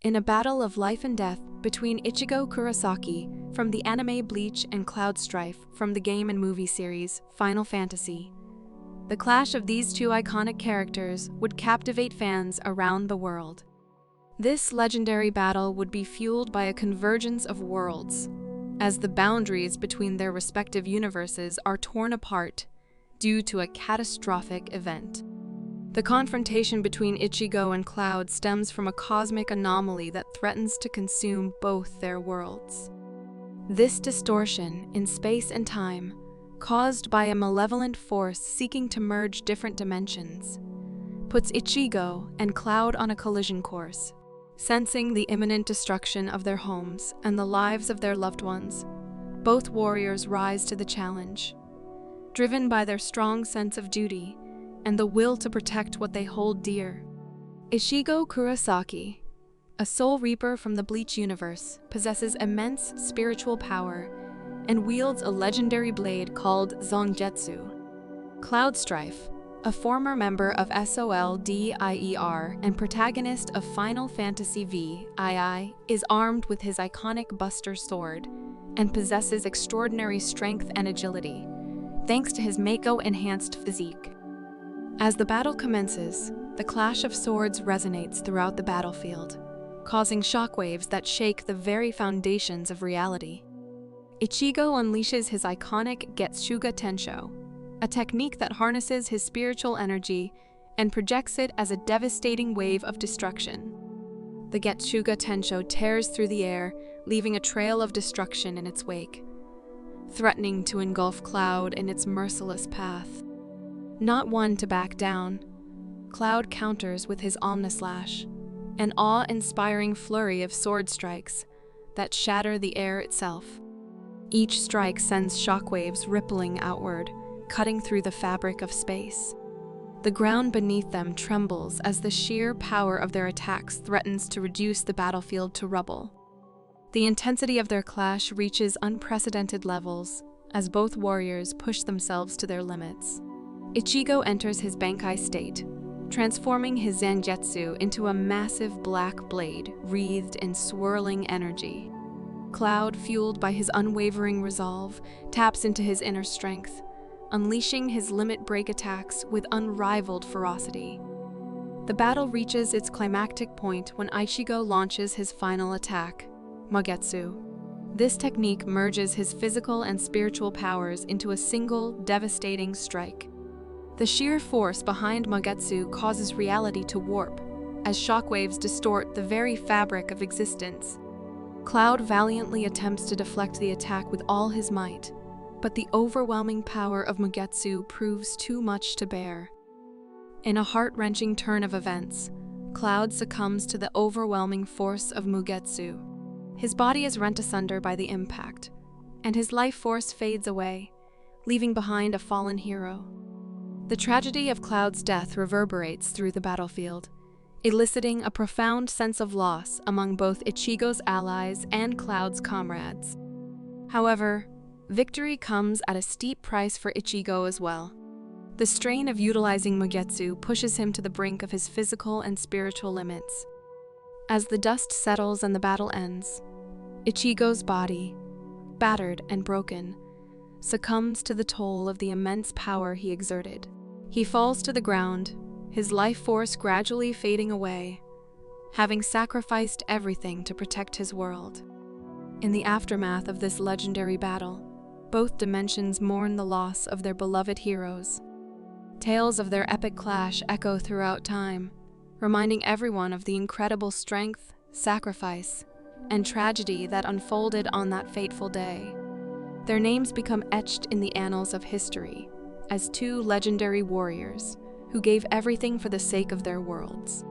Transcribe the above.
In a battle of life and death between Ichigo Kurosaki from the anime Bleach and Cloud Strife from the game and movie series Final Fantasy. The clash of these two iconic characters would captivate fans around the world. This legendary battle would be fueled by a convergence of worlds, as the boundaries between their respective universes are torn apart due to a catastrophic event. The confrontation between Ichigo and Cloud stems from a cosmic anomaly that threatens to consume both their worlds. This distortion in space and time, caused by a malevolent force seeking to merge different dimensions, puts Ichigo and Cloud on a collision course. Sensing the imminent destruction of their homes and the lives of their loved ones, both warriors rise to the challenge. Driven by their strong sense of duty and the will to protect what they hold dear. Ichigo Kurosaki, a soul reaper from the Bleach universe, possesses immense spiritual power and wields a legendary blade called Zangetsu. Cloud Strife, a former member of SOLDIER and protagonist of Final Fantasy VII, is armed with his iconic Buster Sword and possesses extraordinary strength and agility, thanks to his Mako-enhanced physique. As the battle commences, the clash of swords resonates throughout the battlefield, causing shockwaves that shake the very foundations of reality. Ichigo unleashes his iconic Getsuga Tensho, a technique that harnesses his spiritual energy and projects it as a devastating wave of destruction. The Getsuga Tensho tears through the air, leaving a trail of destruction in its wake, threatening to engulf Cloud in its merciless path. Not one to back down, Cloud counters with his Omnislash, an awe-inspiring flurry of sword strikes that shatter the air itself. Each strike sends shockwaves rippling outward, cutting through the fabric of space. The ground beneath them trembles as the sheer power of their attacks threatens to reduce the battlefield to rubble. The intensity of their clash reaches unprecedented levels as both warriors push themselves to their limits. Ichigo enters his Bankai state, transforming his Zangetsu into a massive black blade wreathed in swirling energy. Cloud, fueled by his unwavering resolve, taps into his inner strength, unleashing his limit-break attacks with unrivaled ferocity. The battle reaches its climactic point when Ichigo launches his final attack, Magetsu. This technique merges his physical and spiritual powers into a single, devastating strike. The sheer force behind Magetsu causes reality to warp, as shockwaves distort the very fabric of existence. Cloud valiantly attempts to deflect the attack with all his might, but the overwhelming power of Magetsu proves too much to bear. In a heart-wrenching turn of events, Cloud succumbs to the overwhelming force of Mugetsu. His body is rent asunder by the impact, and his life force fades away, leaving behind a fallen hero. The tragedy of Cloud's death reverberates through the battlefield, eliciting a profound sense of loss among both Ichigo's allies and Cloud's comrades. However, victory comes at a steep price for Ichigo as well. The strain of utilizing Mugetsu pushes him to the brink of his physical and spiritual limits. As the dust settles and the battle ends, Ichigo's body, battered and broken, succumbs to the toll of the immense power he exerted. He falls to the ground, his life force gradually fading away, having sacrificed everything to protect his world. In the aftermath of this legendary battle, both dimensions mourn the loss of their beloved heroes. Tales of their epic clash echo throughout time, reminding everyone of the incredible strength, sacrifice, and tragedy that unfolded on that fateful day. Their names become etched in the annals of history as two legendary warriors who gave everything for the sake of their worlds.